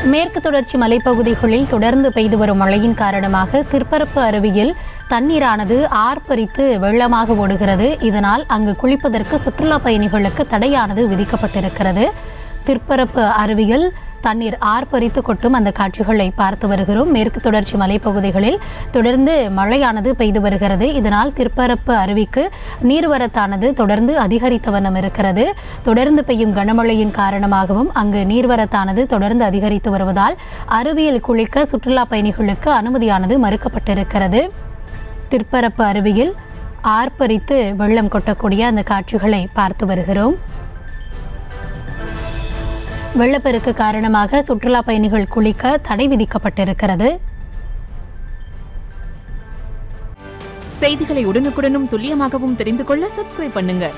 மேற்கு தொடர்ச்சி மலைப்பகுதிகளில் தொடர்ந்து பெய்து வரும் மழையின் காரணமாக திற்பரப்பு அருவியில் தண்ணீரானது ஆர்ப்பரித்து வெள்ளமாக ஓடுகிறது. இதனால் அங்கு குளிப்பதற்கு சுற்றுலா பயணிகளுக்கு தடையானது விதிக்கப்பட்டிருக்கிறது. திற்பரப்பு அருவியில் தண்ணீர் ஆர்ப்பரித்து கொட்டும் அந்த காட்சிகளை பார்த்து வருகிறோம். மேற்கு தொடர்ச்சி மலைப்பகுதிகளில் தொடர்ந்து மழையானது பெய்து வருகிறது. இதனால் திற்பரப்பு அருவிக்கு நீர்வரத்தானது தொடர்ந்து அதிகரித்த வண்ணம் இருக்கிறது. தொடர்ந்து பெய்யும் கனமழையின் காரணமாகவும் அங்கு நீர்வரத்தானது தொடர்ந்து அதிகரித்து வருவதால் அருவியில் குளிக்க சுற்றுலா பயணிகளுக்கு அனுமதியானது மறுக்கப்பட்டிருக்கிறது. திற்பரப்பு அருவியில் ஆர்ப்பரித்து வெள்ளம் கொட்டக்கூடிய அந்த காட்சிகளை பார்த்து வருகிறோம். வெள்ளப்பெருக்கு காரணமாக சுற்றுலா பயணிகள் குளிக்க தடை விதிக்கப்பட்டிருக்கிறது. செய்திகளை உடனுக்குடனும் துல்லியமாகவும் தெரிந்து கொள்ள சப்ஸ்கிரைப் பண்ணுங்க.